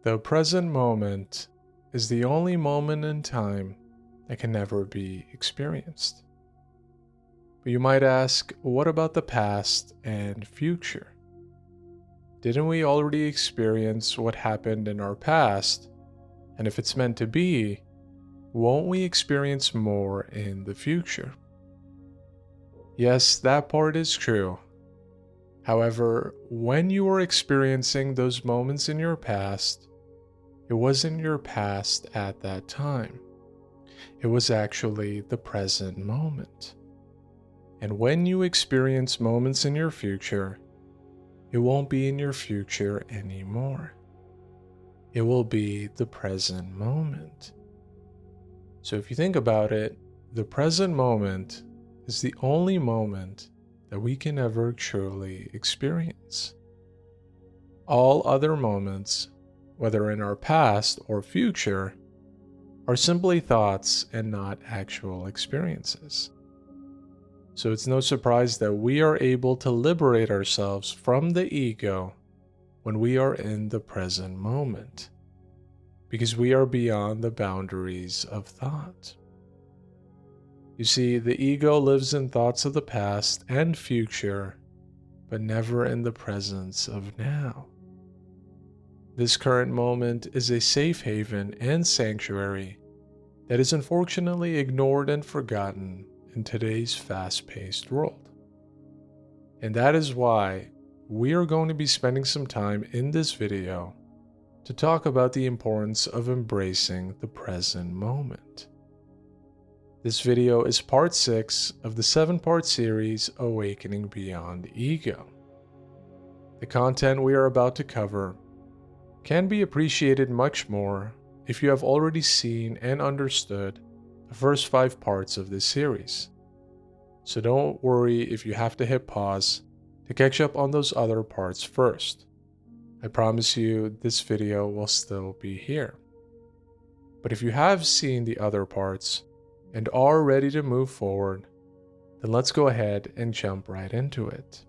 The present moment is the only moment in time that can never be experienced. But you might ask, what about the past and future? Didn't we already experience what happened in our past? And if it's meant to be, won't we experience more in the future? Yes, that part is true. However, when you were experiencing those moments in your past, it wasn't your past at that time. It was actually the present moment. And when you experience moments in your future, it won't be in your future anymore. It will be the present moment. So if you think about it, the present moment is the only moment that we can ever truly experience. All other moments, whether in our past or future, are simply thoughts and not actual experiences. So it's no surprise that we are able to liberate ourselves from the ego when we are in the present moment, because we are beyond the boundaries of thought. You see, the ego lives in thoughts of the past and future, but never in the presence of now. This current moment is a safe haven and sanctuary that is unfortunately ignored and forgotten in today's fast-paced world. And that is why we are going to be spending some time in this video to talk about the importance of embracing the present moment. This video is part 6 of the 7-part series Awakening Beyond Ego. The content we are about to cover can be appreciated much more if you have already seen and understood the first 5 parts of this series. So don't worry if you have to hit pause to catch up on those other parts first. I promise you this video will still be here. But if you have seen the other parts and are ready to move forward, then let's go ahead and jump right into it.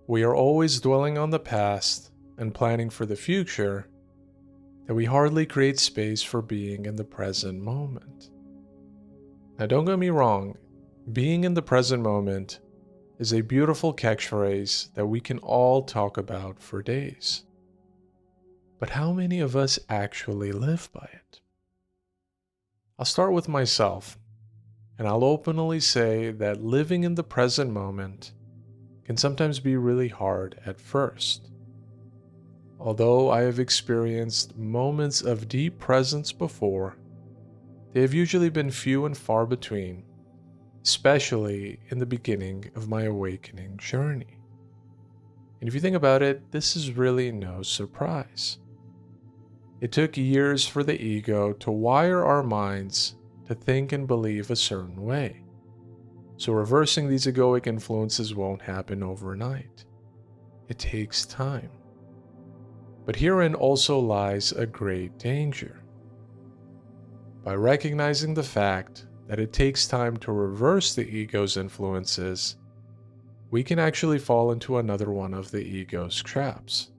We are always dwelling on the past and planning for the future that we hardly create space for being in the present moment. Now don't get me wrong, being in the present moment is a beautiful catchphrase that we can all talk about for days. But how many of us actually live by it? I'll start with myself, and I'll openly say that living in the present moment can sometimes be really hard at first. Although I have experienced moments of deep presence before, they have usually been few and far between, especially in the beginning of my awakening journey. And if you think about it, this is really no surprise. It took years for the ego to wire our minds to think and believe a certain way. So reversing these egoic influences won't happen overnight. It takes time. But herein also lies a great danger. By recognizing the fact that it takes time to reverse the ego's influences, we can actually fall into another one of the ego's traps.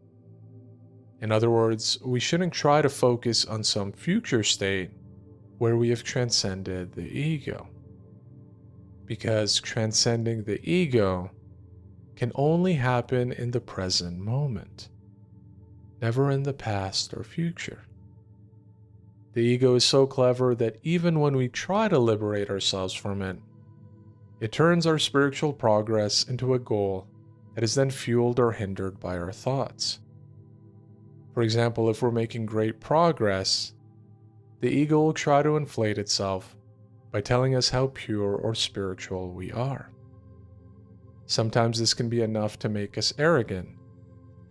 In other words, we shouldn't try to focus on some future state where we have transcended the ego. Because transcending the ego can only happen in the present moment, never in the past or future. The ego is so clever that even when we try to liberate ourselves from it, it turns our spiritual progress into a goal that is then fueled or hindered by our thoughts. For example, if we're making great progress, the ego will try to inflate itself by telling us how pure or spiritual we are. Sometimes this can be enough to make us arrogant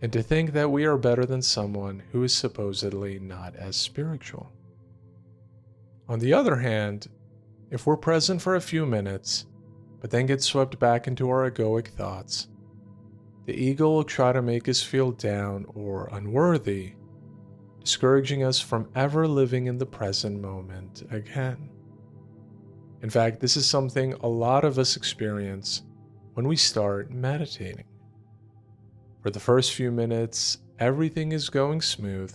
and to think that we are better than someone who is supposedly not as spiritual. On the other hand, if we're present for a few minutes, but then get swept back into our egoic thoughts, the ego will try to make us feel down or unworthy, discouraging us from ever living in the present moment again. In fact, this is something a lot of us experience when we start meditating. For the first few minutes, everything is going smooth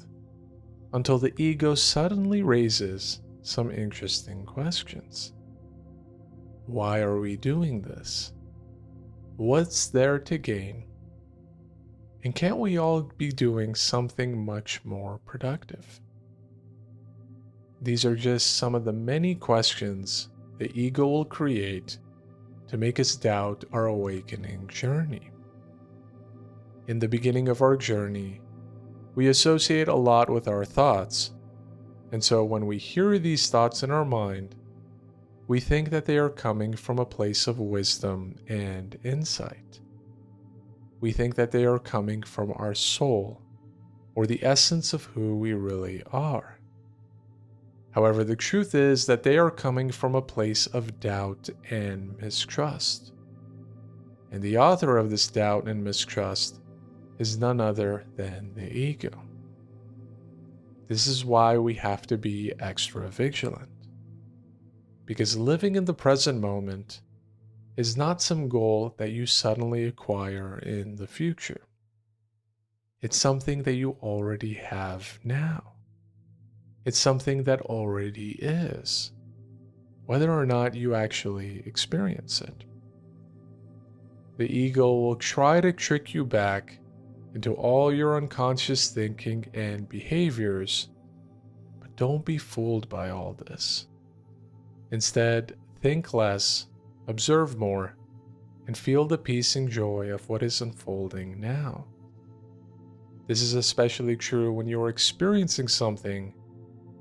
until the ego suddenly raises some interesting questions. Why are we doing this? What's there to gain? And can't we all be doing something much more productive? These are just some of the many questions the ego will create to make us doubt our awakening journey. In the beginning of our journey, we associate a lot with our thoughts, and so when we hear these thoughts in our mind, we think that they are coming from a place of wisdom and insight. We think that they are coming from our soul, or the essence of who we really are. However, the truth is that they are coming from a place of doubt and mistrust. And the author of this doubt and mistrust is none other than the ego. This is why we have to be extra vigilant. Because living in the present moment is not some goal that you suddenly acquire in the future. It's something that you already have now. It's something that already is, whether or not you actually experience it. The ego will try to trick you back into all your unconscious thinking and behaviors, but don't be fooled by all this. Instead, think less, observe more, and feel the peace and joy of what is unfolding now. This is especially true when you are experiencing something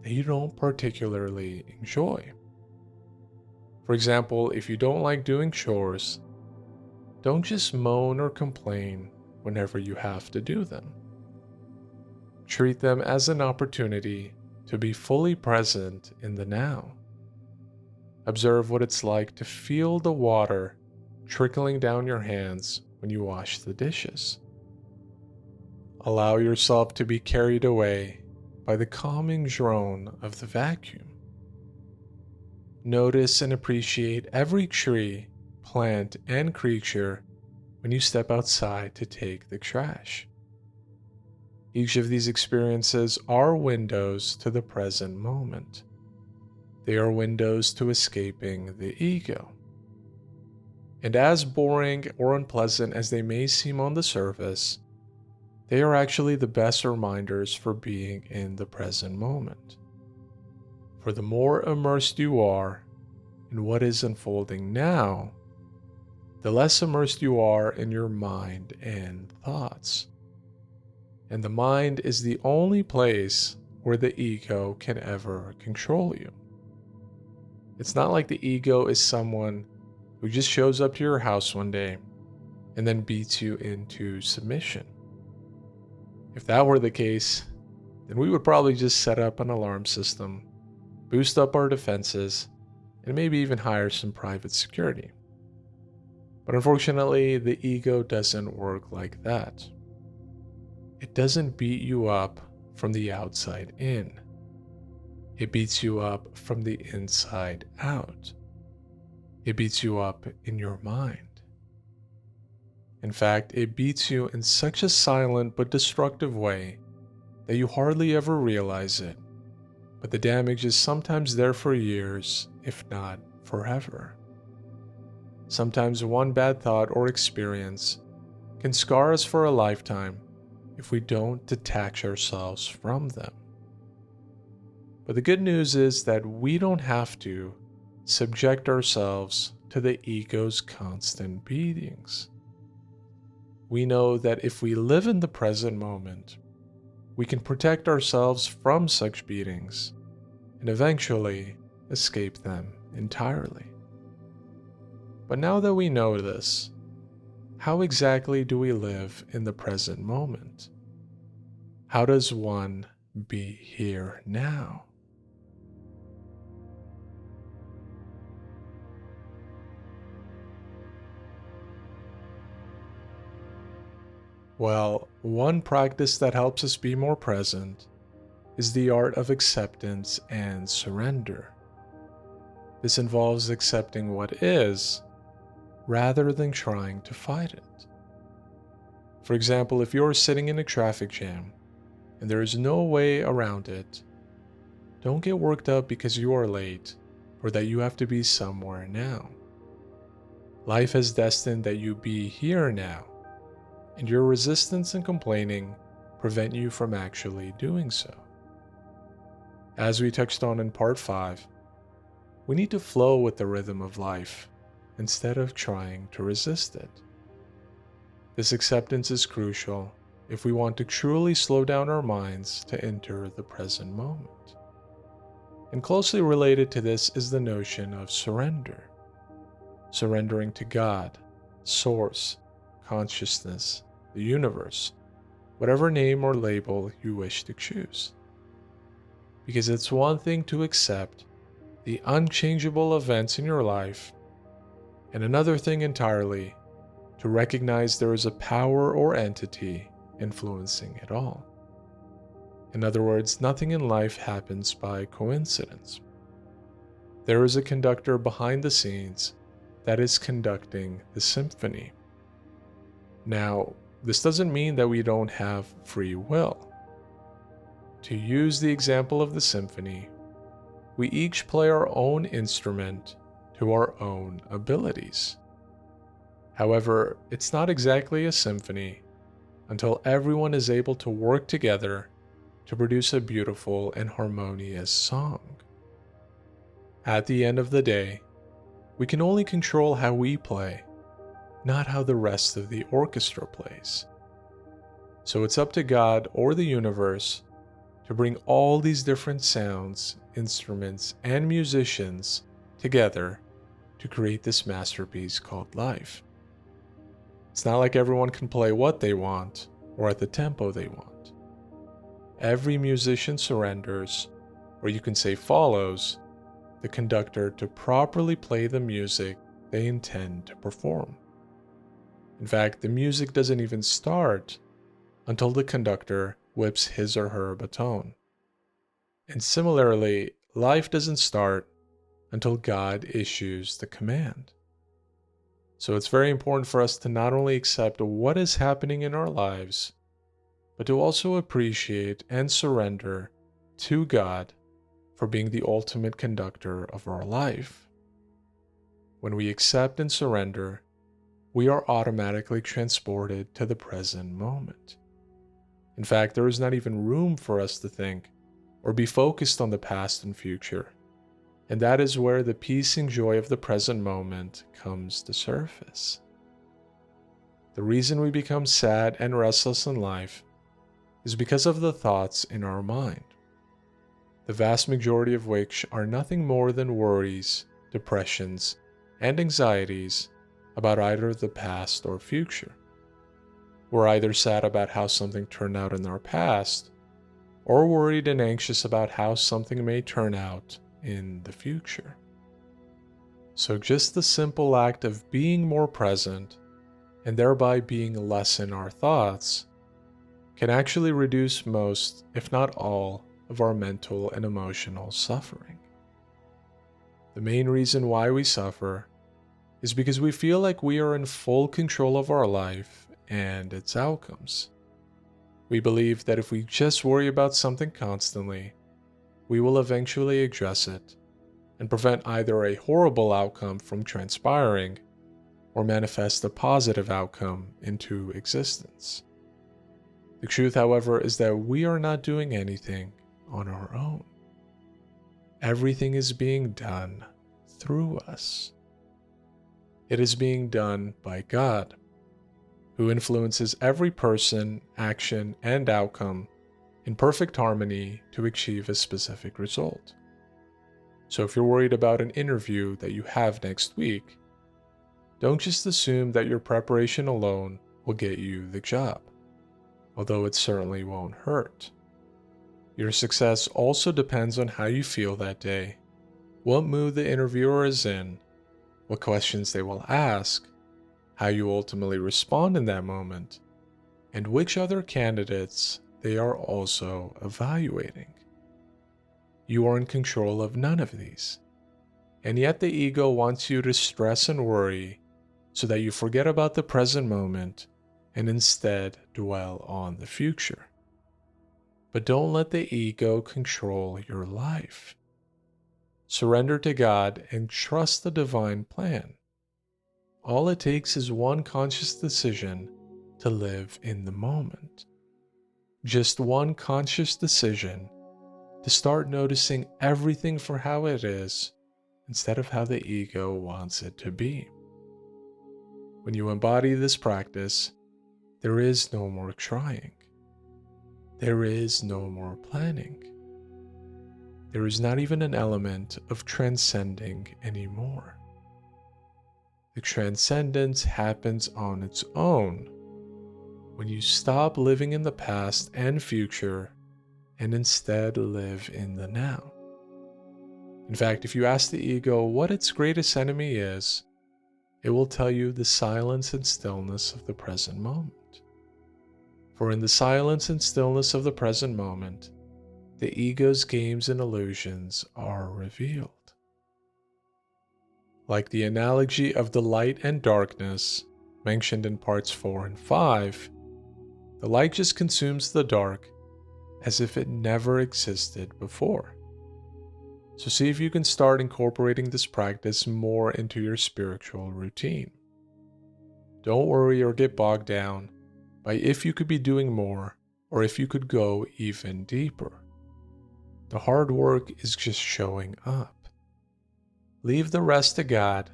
that you don't particularly enjoy. For example, if you don't like doing chores, don't just moan or complain whenever you have to do them. Treat them as an opportunity to be fully present in the now. Observe what it's like to feel the water trickling down your hands when you wash the dishes. Allow yourself to be carried away by the calming drone of the vacuum. Notice and appreciate every tree, plant, and creature when you step outside to take the trash. Each of these experiences are windows to the present moment. They are windows to escaping the ego. And as boring or unpleasant as they may seem on the surface, they are actually the best reminders for being in the present moment. For the more immersed you are in what is unfolding now, the less immersed you are in your mind and thoughts. And the mind is the only place where the ego can ever control you. It's not like the ego is someone who just shows up to your house one day and then beats you into submission. If that were the case, then we would probably just set up an alarm system, boost up our defenses, and maybe even hire some private security. But unfortunately, the ego doesn't work like that. It doesn't beat you up from the outside in. It beats you up from the inside out. It beats you up in your mind. In fact, it beats you in such a silent but destructive way that you hardly ever realize it, but the damage is sometimes there for years, if not forever. Sometimes one bad thought or experience can scar us for a lifetime if we don't detach ourselves from them. But the good news is that we don't have to subject ourselves to the ego's constant beatings. We know that if we live in the present moment, we can protect ourselves from such beatings and eventually escape them entirely. But now that we know this, how exactly do we live in the present moment? How does one be here now? Well, one practice that helps us be more present is the art of acceptance and surrender. This involves accepting what is rather than trying to fight it. For example, if you're sitting in a traffic jam and there is no way around it, don't get worked up because you are late or that you have to be somewhere now. Life has destined that you be here now, and your resistance and complaining prevent you from actually doing so. As we touched on in part 5, we need to flow with the rhythm of life instead of trying to resist it. This acceptance is crucial if we want to truly slow down our minds to enter the present moment. And closely related to this is the notion of surrender. Surrendering to God, Source, consciousness, the universe, whatever name or label you wish to choose. Because it's one thing to accept the unchangeable events in your life, and another thing entirely to recognize there is a power or entity influencing it all. In other words, nothing in life happens by coincidence. There is a conductor behind the scenes that is conducting the symphony. Now, this doesn't mean that we don't have free will. To use the example of the symphony, we each play our own instrument to our own abilities. However, it's not exactly a symphony until everyone is able to work together to produce a beautiful and harmonious song. At the end of the day, we can only control how we play, not how the rest of the orchestra plays. So it's up to God or the universe to bring all these different sounds, instruments, and musicians together to create this masterpiece called life. It's not like everyone can play what they want or at the tempo they want. Every musician surrenders, or you can say follows, the conductor to properly play the music they intend to perform. In fact, the music doesn't even start until the conductor whips his or her baton. And similarly, life doesn't start until God issues the command. So it's very important for us to not only accept what is happening in our lives, but to also appreciate and surrender to God for being the ultimate conductor of our life. When we accept and surrender, we are automatically transported to the present moment. In fact, there is not even room for us to think or be focused on the past and future. And that is where the peace and joy of the present moment comes to surface. The reason we become sad and restless in life is because of the thoughts in our mind, the vast majority of which are nothing more than worries, depressions, and anxieties about either the past or future. We're either sad about how something turned out in our past, or worried and anxious about how something may turn out in the future. So just the simple act of being more present, and thereby being less in our thoughts, can actually reduce most, if not all, of our mental and emotional suffering. The main reason why we suffer is because we feel like we are in full control of our life and its outcomes. We believe that if we just worry about something constantly, we will eventually address it and prevent either a horrible outcome from transpiring or manifest a positive outcome into existence. The truth, however, is that we are not doing anything on our own. Everything is being done through us. It is being done by God, who influences every person, action, and outcome in perfect harmony to achieve a specific result. So if you're worried about an interview that you have next week, don't just assume that your preparation alone will get you the job, although it certainly won't hurt. Your success also depends on how you feel that day, what mood the interviewer is in, what questions they will ask, how you ultimately respond in that moment, and which other candidates they are also evaluating. You are in control of none of these. And yet the ego wants you to stress and worry so that you forget about the present moment and instead dwell on the future. But don't let the ego control your life. Surrender to God and trust the divine plan. All it takes is one conscious decision to live in the moment. Just one conscious decision to start noticing everything for how it is instead of how the ego wants it to be. When you embody this practice, there is no more trying. There is no more planning. There is not even an element of transcending anymore. The transcendence happens on its own when you stop living in the past and future and instead live in the now. In fact, if you ask the ego what its greatest enemy is, it will tell you the silence and stillness of the present moment. For in the silence and stillness of the present moment, the ego's games and illusions are revealed. Like the analogy of the light and darkness mentioned in parts 4 and 5, the light just consumes the dark as if it never existed before. So see if you can start incorporating this practice more into your spiritual routine. Don't worry or get bogged down by if you could be doing more or if you could go even deeper. The hard work is just showing up. Leave the rest to God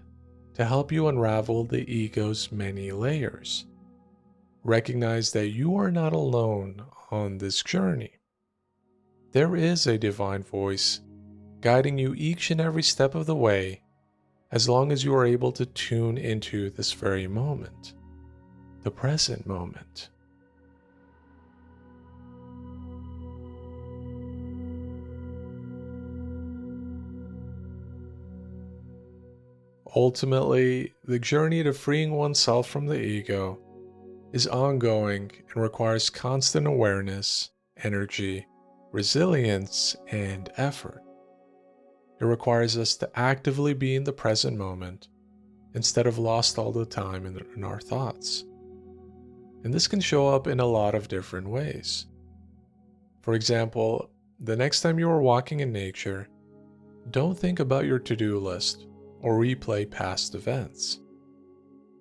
to help you unravel the ego's many layers. Recognize that you are not alone on this journey. There is a divine voice guiding you each and every step of the way, as long as you are able to tune into this very moment, the present moment. Ultimately, the journey to freeing oneself from the ego is ongoing and requires constant awareness, energy, resilience, and effort. It requires us to actively be in the present moment instead of lost all the time in our thoughts. And this can show up in a lot of different ways. For example, the next time you are walking in nature, don't think about your to-do list or replay past events.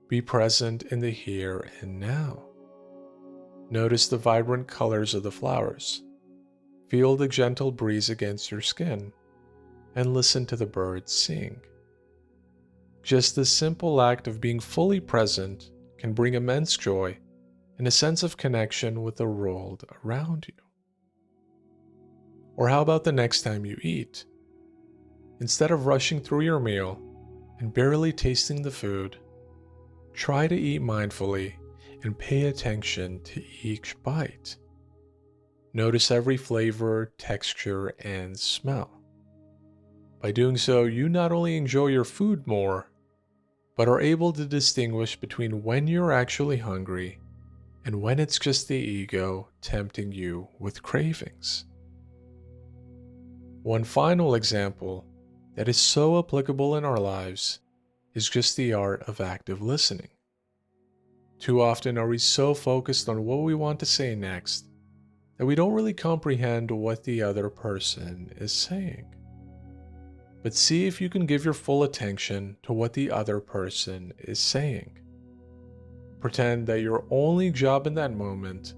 Be present in the here and now. Notice the vibrant colors of the flowers. Feel the gentle breeze against your skin, and listen to the birds sing. Just the simple act of being fully present can bring immense joy and a sense of connection with the world around you. Or how about the next time you eat? Instead of rushing through your meal and barely tasting the food, try to eat mindfully and pay attention to each bite. Notice every flavor, texture, and smell. By doing so, you not only enjoy your food more, but are able to distinguish between when you're actually hungry and when it's just the ego tempting you with cravings. One final example that is so applicable in our lives is just the art of active listening. Too often are we so focused on what we want to say next that we don't really comprehend what the other person is saying. But see if you can give your full attention to what the other person is saying. Pretend that your only job in that moment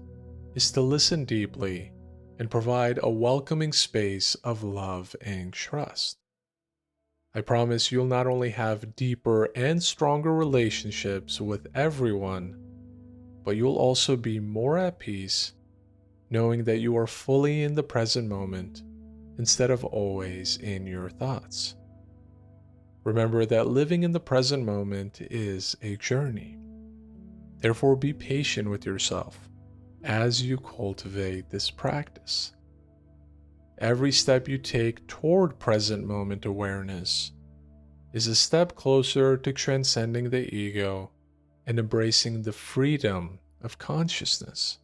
is to listen deeply and provide a welcoming space of love and trust. I promise you'll not only have deeper and stronger relationships with everyone, but you'll also be more at peace, knowing that you are fully in the present moment instead of always in your thoughts. Remember that living in the present moment is a journey. Therefore, be patient with yourself as you cultivate this practice. Every step you take toward present moment awareness is a step closer to transcending the ego and embracing the freedom of consciousness.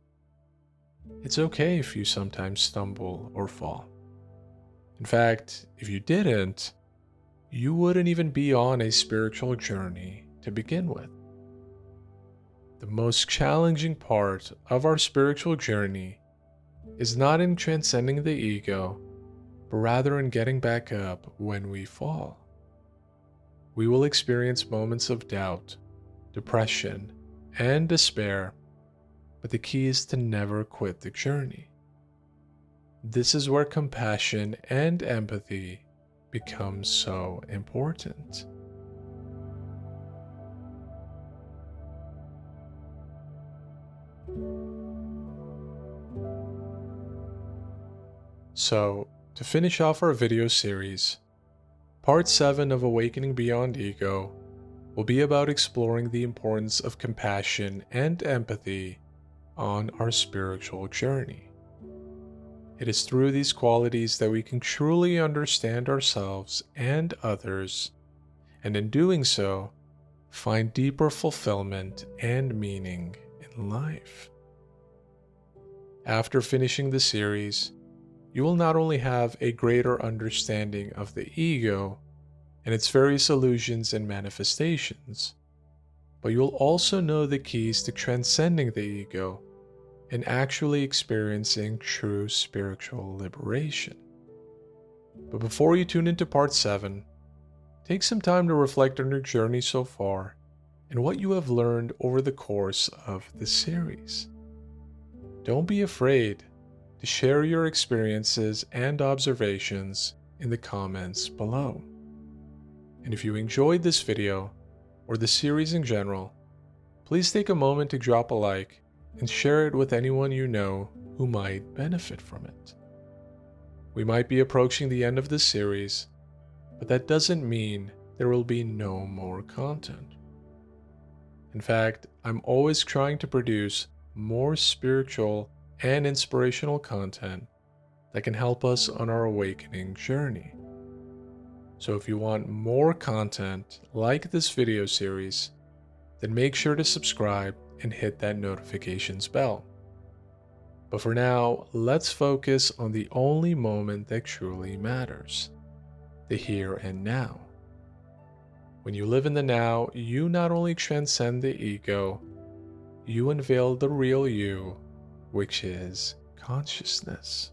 It's okay if you sometimes stumble or fall. In fact, if you didn't, you wouldn't even be on a spiritual journey to begin with. The most challenging part of our spiritual journey is not in transcending the ego, but rather in getting back up when we fall. We will experience moments of doubt, depression, and despair, but the key is to never quit the journey. This is where compassion and empathy become so important. So, to finish off our video series, Part 7 of Awakening Beyond Ego will be about exploring the importance of compassion and empathy on our spiritual journey. It is through these qualities that we can truly understand ourselves and others, and in doing so, find deeper fulfillment and meaning in life. After finishing the series, you will not only have a greater understanding of the ego and its various illusions and manifestations, but you'll also know the keys to transcending the ego and actually experiencing true spiritual liberation. But before you tune into Part 7, take some time to reflect on your journey so far and what you have learned over the course of the series. Don't be afraid to share your experiences and observations in the comments below. And if you enjoyed this video, or the series in general, please take a moment to drop a like and share it with anyone you know who might benefit from it. We might be approaching the end of this series, but that doesn't mean there will be no more content. In fact, I'm always trying to produce more spiritual and inspirational content that can help us on our awakening journey. So if you want more content like this video series, then make sure to subscribe and hit that notifications bell. But for now, let's focus on the only moment that truly matters, the here and now. When you live in the now, you not only transcend the ego, you unveil the real you, which is consciousness.